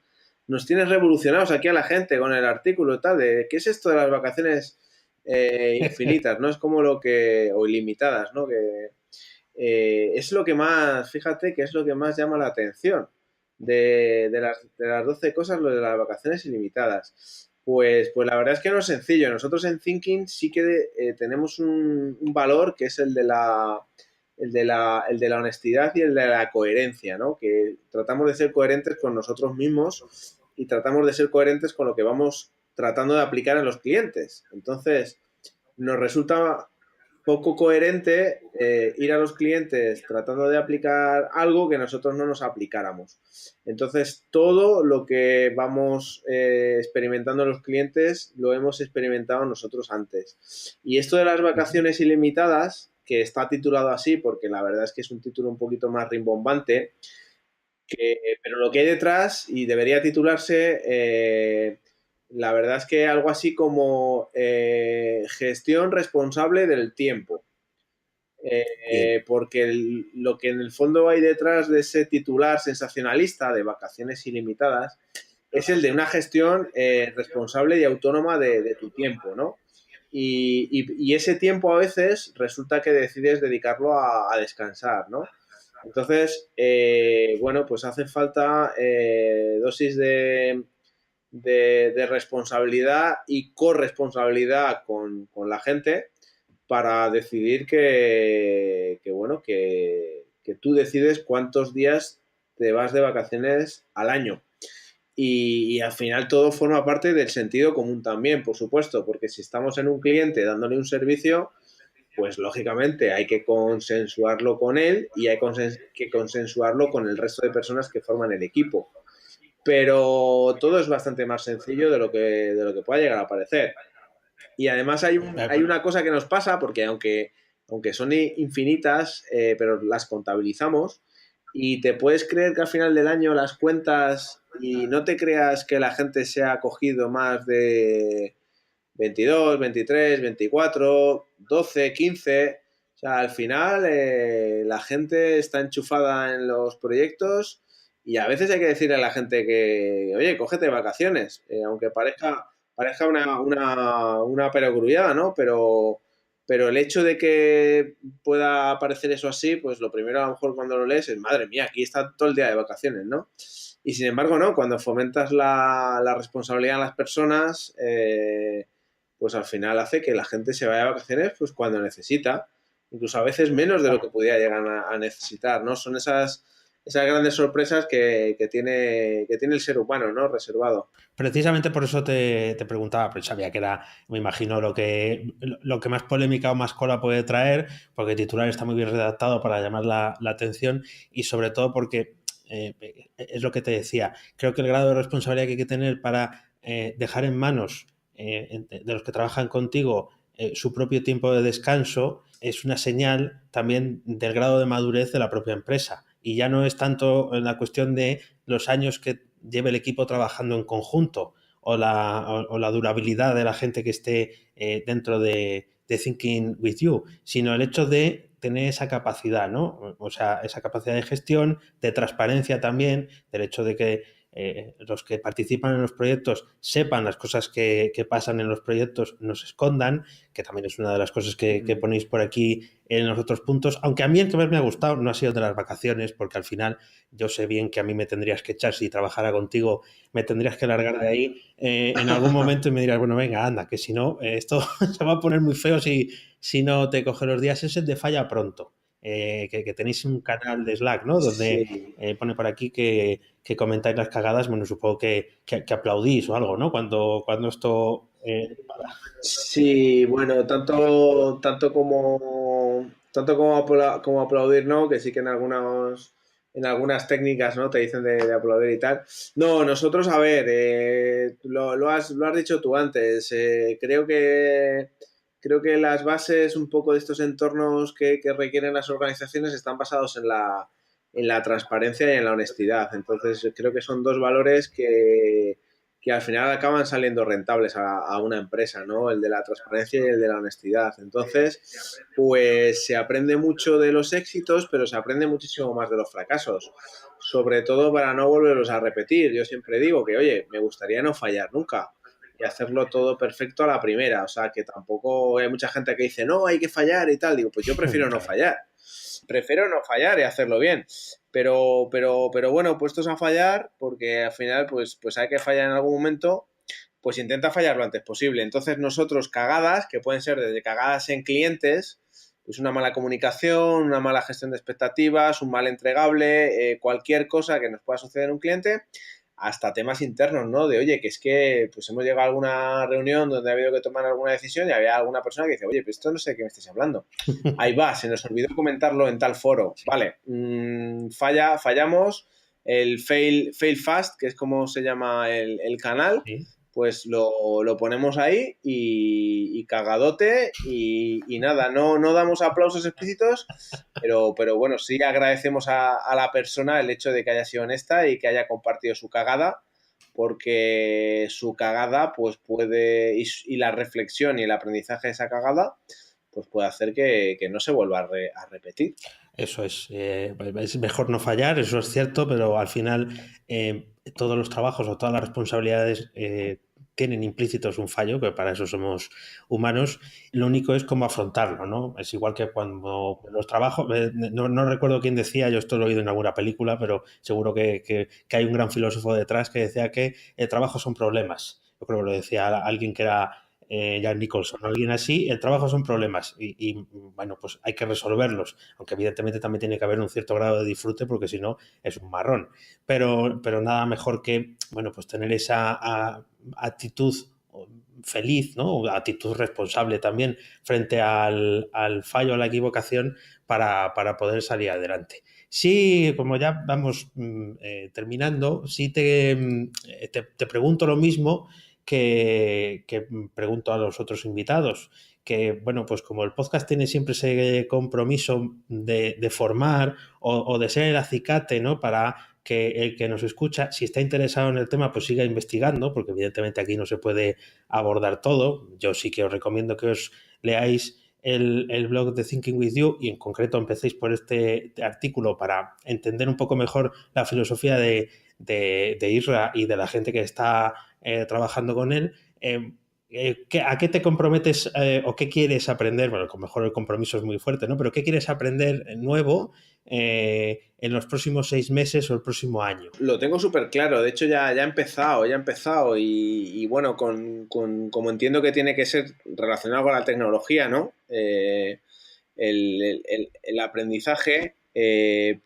nos tienes revolucionados aquí a la gente con el artículo y tal, de qué es esto de las vacaciones infinitas, ¿no? Es como o ilimitadas, ¿no? Es lo que más, fíjate que es lo que más llama la atención de las 12 cosas, lo de las vacaciones ilimitadas. Pues la verdad es que no es sencillo. Nosotros en Thinking sí que tenemos un valor que es el de la honestidad y el de la coherencia, ¿no? Que tratamos de ser coherentes con nosotros mismos y tratamos de ser coherentes con lo que vamos tratando de aplicar en los clientes. Entonces, nos resulta poco coherente ir a los clientes tratando de aplicar algo que nosotros no nos aplicáramos. Entonces, todo lo que vamos experimentando en los clientes lo hemos experimentado nosotros antes. Y esto de las vacaciones ilimitadas, que está titulado así porque la verdad es que es un título un poquito más rimbombante, pero lo que hay detrás, y debería titularse, la verdad es que algo así como gestión responsable del tiempo. Bien. Porque lo que en el fondo hay detrás de ese titular sensacionalista de vacaciones ilimitadas es el de una gestión responsable y autónoma de tu tiempo, ¿no? y ese tiempo a veces resulta que decides dedicarlo a descansar, ¿no? Entonces, bueno, pues hace falta dosis de responsabilidad y corresponsabilidad con la gente para decidir bueno, que tú decides cuántos días te vas de vacaciones al año. Y al final todo forma parte del sentido común también, por supuesto, porque si estamos en un cliente dándole un servicio, pues lógicamente hay que consensuarlo con él y hay que consensuarlo con el resto de personas que forman el equipo. Pero todo es bastante más sencillo de lo que pueda llegar a parecer. Y además hay una cosa que nos pasa, porque aunque son infinitas, pero las contabilizamos, y te puedes creer que al final del año las cuentas, y no te creas que la gente se ha cogido más de 22, 23, 24, 12, 15. O sea, al final la gente está enchufada en los proyectos y a veces hay que decirle a la gente que, oye, cógete vacaciones, aunque parezca una perogrullada, ¿no? Pero el hecho de que pueda parecer eso así, pues lo primero a lo mejor cuando lo lees es, madre mía, aquí está todo el día de vacaciones, ¿no? Y sin embargo, no, cuando fomentas la responsabilidad en las personas, pues al final hace que la gente se vaya de vacaciones pues cuando necesita, incluso a veces menos de lo que pudiera llegar a necesitar, ¿no? Son esas grandes sorpresas que tiene el ser humano, ¿no? Reservado. Precisamente por eso te preguntaba, pero sabía que era, me imagino, lo que más polémica o más cola puede traer, porque el titular está muy bien redactado para llamar la atención y sobre todo porque es lo que te decía, creo que el grado de responsabilidad que hay que tener para dejar en manos de los que trabajan contigo su propio tiempo de descanso es una señal también del grado de madurez de la propia empresa. Y ya no es tanto en la cuestión de los años que lleve el equipo trabajando en conjunto o la durabilidad de la gente que esté dentro de Thinking with You, sino el hecho de tener esa capacidad, ¿no? O sea, esa capacidad de gestión, de transparencia también, del hecho de que los que participan en los proyectos sepan las cosas que pasan en los proyectos, no se escondan, que también es una de las cosas que ponéis por aquí en los otros puntos, aunque a mí el que más me ha gustado no ha sido de las vacaciones, porque al final yo sé bien que a mí me tendrías que echar si trabajara contigo, me tendrías que largar de ahí en algún momento y me dirás, bueno, venga, anda, que si no, esto se va a poner muy feo si no te coge los días. Es el de falla pronto. Que tenéis un canal de Slack, ¿no? Donde Sí. pone por aquí que comentáis las cagadas, bueno, supongo que aplaudís o algo, ¿no? Cuando esto... Sí, bueno, como aplaudir, ¿no? Que sí que en algunas técnicas, ¿no? Te dicen de aplaudir y tal. No, nosotros, a ver, lo has dicho tú antes. Creo que las bases un poco de estos entornos que requieren las organizaciones están basados en la transparencia y en la honestidad. Entonces, creo que son dos valores que al final acaban saliendo rentables a una empresa, ¿no? El de la transparencia y el de la honestidad. Entonces, pues se aprende mucho de los éxitos, pero se aprende muchísimo más de los fracasos. Sobre todo para no volverlos a repetir. Yo siempre digo que, oye, me gustaría no fallar nunca y hacerlo todo perfecto a la primera. O sea, que tampoco hay mucha gente que dice, no, hay que fallar y tal. Digo, pues yo prefiero no Claro. fallar. Prefiero no fallar y hacerlo bien. Pero bueno, puestos a fallar, porque al final pues hay que fallar en algún momento, pues intenta fallar lo antes posible. Entonces nosotros cagadas, que pueden ser desde cagadas en clientes, pues una mala comunicación, una mala gestión de expectativas, un mal entregable, cualquier cosa que nos pueda suceder en un cliente, hasta temas internos, ¿no? De, oye, que es que pues hemos llegado a alguna reunión donde ha habido que tomar alguna decisión y había alguna persona que dice, oye, pero esto no sé de qué me estáis hablando. Ahí va, se nos olvidó comentarlo en tal foro. Vale, fallamos. El fail fast, que es como se llama el canal, Sí. pues lo ponemos ahí y cagadote y nada, no damos aplausos explícitos, pero bueno, sí agradecemos a la persona el hecho de que haya sido honesta y que haya compartido su cagada, porque su cagada pues puede, y la reflexión y el aprendizaje de esa cagada, pues puede hacer que no se vuelva a repetir. Eso es mejor no fallar, eso es cierto, pero al final todos los trabajos o todas las responsabilidades tienen implícitos un fallo, que para eso somos humanos. Lo único es cómo afrontarlo, ¿no? Es igual que cuando los trabajos, no recuerdo quién decía, yo esto lo he oído en alguna película, pero seguro que hay un gran filósofo detrás que decía que el trabajo son problemas. Yo creo que lo decía alguien que era Jack Nicholson, alguien así. El trabajo son problemas bueno, pues hay que resolverlos, aunque evidentemente también tiene que haber un cierto grado de disfrute, porque si no es un marrón, pero nada mejor que, bueno, pues tener esa actitud feliz, ¿no? Actitud responsable también frente al fallo, a la equivocación, para poder salir adelante. Sí, como ya vamos terminando, sí te pregunto lo mismo que pregunto a los otros invitados, que bueno, pues como el podcast tiene siempre ese compromiso de formar o de ser el acicate, ¿no? Para que el que nos escucha, si está interesado en el tema, pues siga investigando, porque evidentemente aquí no se puede abordar todo. Yo sí que os recomiendo que os leáis el blog de Thinking With You y en concreto empecéis por este artículo para entender un poco mejor la filosofía de Isra y de la gente que está trabajando con él. ¿A qué te comprometes o qué quieres aprender? Bueno, a lo mejor el compromiso es muy fuerte, ¿no? Pero ¿qué quieres aprender nuevo en los próximos 6 meses o el próximo año? Lo tengo súper claro, de hecho ya he empezado y bueno, como entiendo que tiene que ser relacionado con la tecnología, ¿no? El aprendizaje,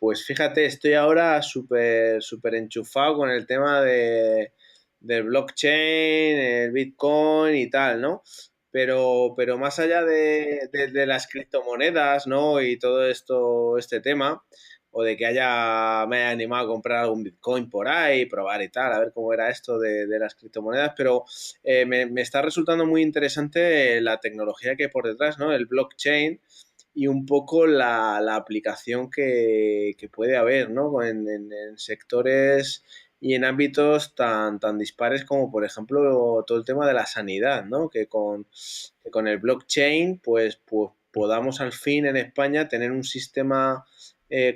pues fíjate, estoy ahora súper enchufado con el tema del blockchain, el Bitcoin y tal, ¿no? Pero más allá de las criptomonedas, ¿no? Y todo esto, este tema, o de que me haya animado a comprar algún Bitcoin por ahí, probar y tal, a ver cómo era esto de las criptomonedas, pero me está resultando muy interesante la tecnología que hay por detrás, ¿no? El blockchain y un poco la aplicación que puede haber, ¿no? En sectores y en ámbitos tan dispares como, por ejemplo, todo el tema de la sanidad, ¿no? Que con el blockchain, pues podamos al fin en España tener un sistema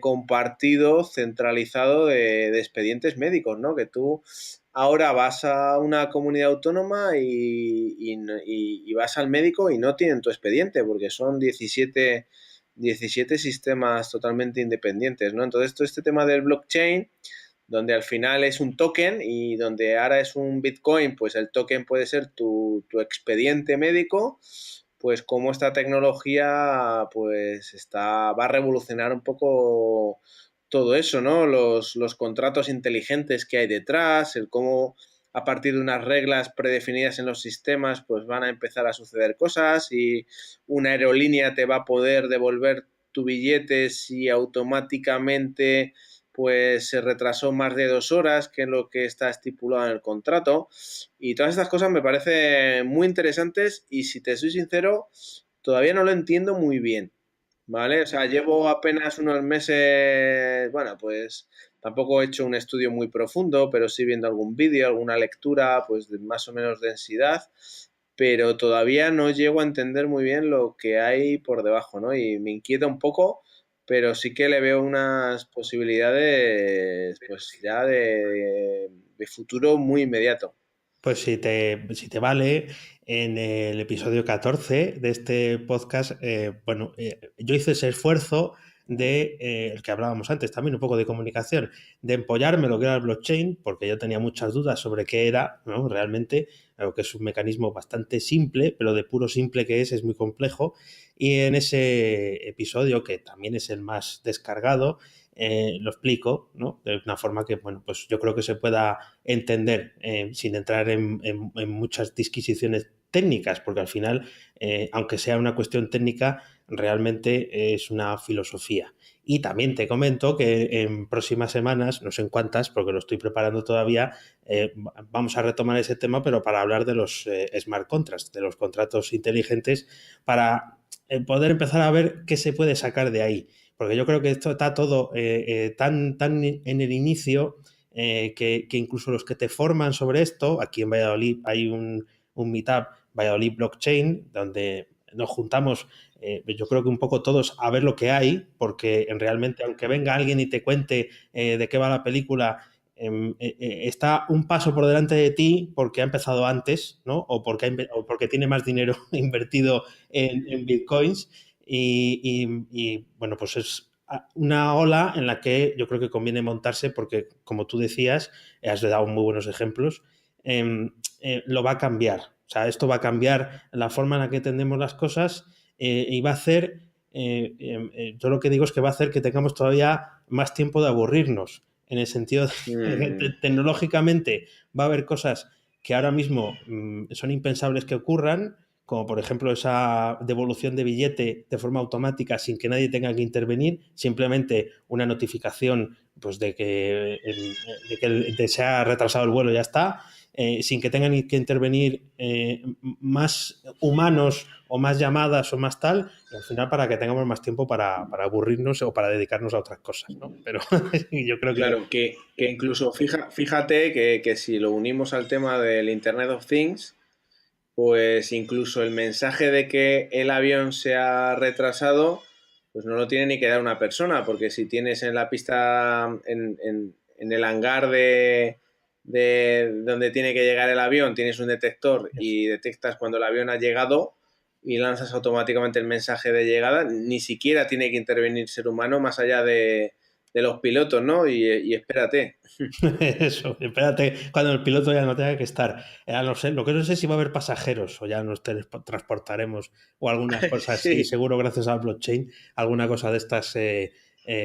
compartido, centralizado de expedientes médicos, ¿no? Que tú ahora vas a una comunidad autónoma y vas al médico y no tienen tu expediente porque son 17 sistemas totalmente independientes, ¿no? Entonces, todo este tema del blockchain, donde al final es un token y donde ahora es un Bitcoin, pues el token puede ser tu expediente médico, pues como esta tecnología pues va a revolucionar un poco todo eso, ¿no? Los contratos inteligentes que hay detrás, el cómo a partir de unas reglas predefinidas en los sistemas pues van a empezar a suceder cosas y una aerolínea te va a poder devolver tu billete si automáticamente pues se retrasó más de 2 horas, que es lo que está estipulado en el contrato. Y todas estas cosas me parecen muy interesantes y si te soy sincero, todavía no lo entiendo muy bien, ¿vale? O sea, llevo apenas unos meses, bueno, pues tampoco he hecho un estudio muy profundo, pero sí viendo algún vídeo, alguna lectura, pues de más o menos densidad, pero todavía no llego a entender muy bien lo que hay por debajo, ¿no? Y me inquieta un poco, pero sí que le veo unas posibilidades, pues ya de futuro muy inmediato. Pues si te vale, en el episodio 14 de este podcast, bueno, yo hice ese esfuerzo el que hablábamos antes, también un poco de comunicación, de empollarme lo que era el blockchain, porque yo tenía muchas dudas sobre qué era, ¿no? Realmente, algo que es un mecanismo bastante simple, pero de puro simple que es muy complejo. Y en ese episodio, que también es el más descargado, lo explico, ¿no? De una forma que, bueno, pues yo creo que se pueda entender sin entrar en muchas disquisiciones técnicas, porque al final, aunque sea una cuestión técnica, realmente es una filosofía. Y también te comento que en próximas semanas, no sé en cuántas, porque lo estoy preparando todavía, vamos a retomar ese tema, pero para hablar de los smart contracts, de los contratos inteligentes, para poder empezar a ver qué se puede sacar de ahí. Porque yo creo que esto está todo tan en el inicio que incluso los que te forman sobre esto, aquí en Valladolid hay un meetup, Valladolid Blockchain, donde nos juntamos, yo creo que un poco todos a ver lo que hay, porque realmente aunque venga alguien y te cuente de qué va la película, está un paso por delante de ti porque ha empezado antes, ¿no? O porque tiene más dinero invertido en bitcoins y bueno, pues es una ola en la que yo creo que conviene montarse porque, como tú decías, has dado muy buenos ejemplos, lo va a cambiar. O sea, esto va a cambiar la forma en la que entendemos las cosas y va a hacer, yo lo que digo es que va a hacer que tengamos todavía más tiempo de aburrirnos, en el sentido de que tecnológicamente va a haber cosas que ahora mismo son impensables que ocurran, como por ejemplo esa devolución de billete de forma automática sin que nadie tenga que intervenir, simplemente una notificación pues, de que se ha retrasado el vuelo y ya está, sin que tengan que intervenir más humanos o más llamadas o más tal, y al final para que tengamos más tiempo para aburrirnos o para dedicarnos a otras cosas, ¿no? Pero yo creo que... Claro, que incluso fíjate que si lo unimos al tema del Internet of Things, pues incluso el mensaje de que el avión se ha retrasado, pues no lo tiene ni que dar una persona, porque si tienes en la pista, en el hangar de donde tiene que llegar el avión, tienes un detector y detectas cuando el avión ha llegado y lanzas automáticamente el mensaje de llegada, ni siquiera tiene que intervenir ser humano más allá de los pilotos, ¿no? Y espérate. Eso, espérate cuando el piloto ya no tenga que estar. No sé, lo que no sé es si va a haber pasajeros o ya nos transportaremos o algunas cosas así. Sí. Seguro gracias al blockchain alguna cosa de estas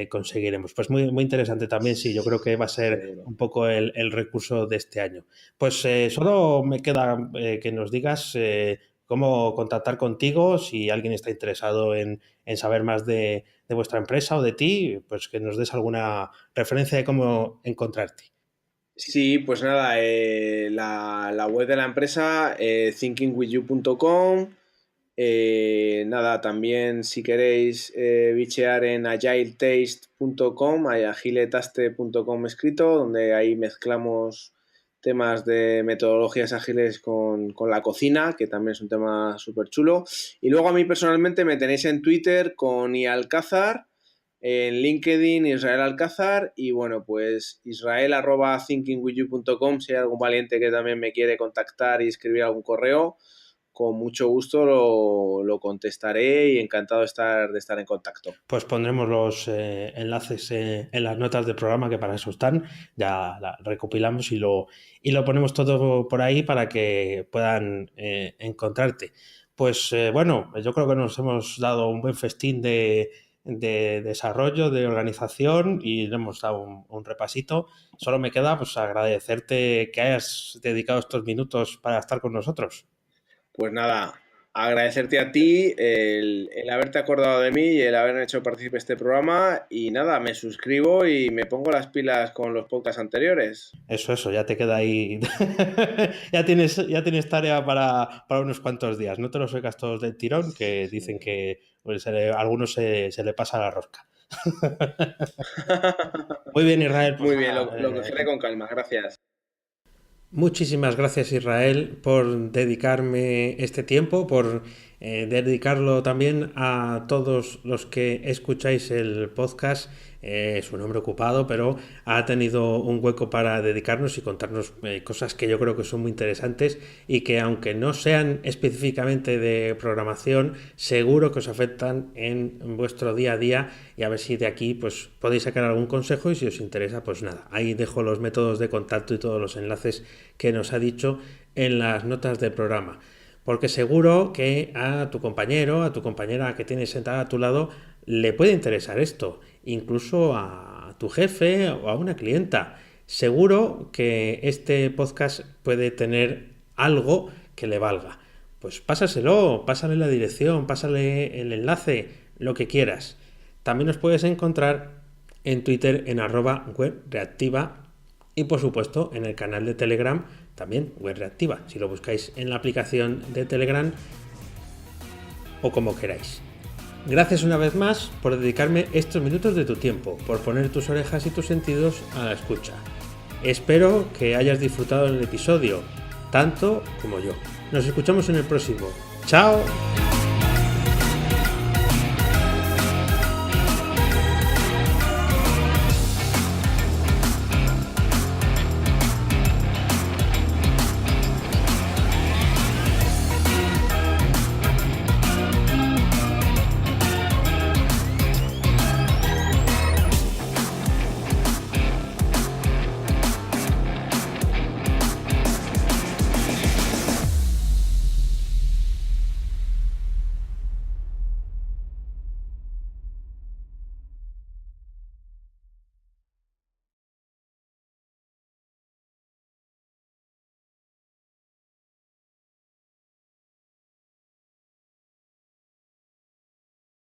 conseguiremos. Pues muy, muy interesante también, sí, yo creo que va a ser Seguro. un poco el recurso de este año. Pues solo me queda que nos digas cómo contactar contigo, si alguien está interesado en saber más de vuestra empresa o de ti, pues que nos des alguna referencia de cómo encontrarte. Sí, pues nada, la web de la empresa, thinkingwithyou.com. Nada, también si queréis bichear en agiletaste.com, agiletaste.com escrito, donde ahí mezclamos temas de metodologías ágiles con la cocina, que también es un tema súper chulo. Y luego a mí personalmente me tenéis en Twitter con ialcázar, en LinkedIn Israel Alcázar y bueno, pues israel@thinkingwithyou.com si hay algún valiente que también me quiere contactar y escribir algún correo, con mucho gusto lo contestaré y encantado de estar en contacto. Pues pondremos los enlaces en las notas del programa, que para eso están. Ya la recopilamos y lo ponemos todo por ahí para que puedan encontrarte. Pues bueno, yo creo que nos hemos dado un buen festín de desarrollo, de organización y le hemos dado un repasito. Solo me queda pues agradecerte que hayas dedicado estos minutos para estar con nosotros. Pues nada, agradecerte a ti el haberte acordado de mí y el haberme hecho partícipe de este programa y nada, me suscribo y me pongo las pilas con los podcasts anteriores. Eso, ya te queda ahí. ya tienes tarea para unos cuantos días. No te los oigas todos del tirón, que dicen que pues, a algunos se le pasa la rosca. Muy bien, Israel. Pues Muy bien, nada, lo cogeré con calma, gracias. Muchísimas gracias, Israel, por dedicarme este tiempo, por dedicarlo también a todos los que escucháis el podcast. Es un hombre ocupado, pero ha tenido un hueco para dedicarnos y contarnos cosas que yo creo que son muy interesantes y que, aunque no sean específicamente de programación, seguro que os afectan en vuestro día a día, y a ver si de aquí pues podéis sacar algún consejo, y si os interesa, pues nada, ahí dejo los métodos de contacto y todos los enlaces que nos ha dicho en las notas del programa, porque seguro que a tu compañero, a tu compañera que tienes sentada a tu lado, le puede interesar esto, incluso a tu jefe o a una clienta. Seguro que este podcast puede tener algo que le valga. Pues pásaselo, pásale la dirección, pásale el enlace, lo que quieras. También nos puedes encontrar en Twitter en @webreactiva y por supuesto en el canal de Telegram también Web Reactiva, si lo buscáis en la aplicación de Telegram o como queráis. Gracias una vez más por dedicarme estos minutos de tu tiempo, por poner tus orejas y tus sentidos a la escucha. Espero que hayas disfrutado del episodio, tanto como yo. Nos escuchamos en el próximo. ¡Chao!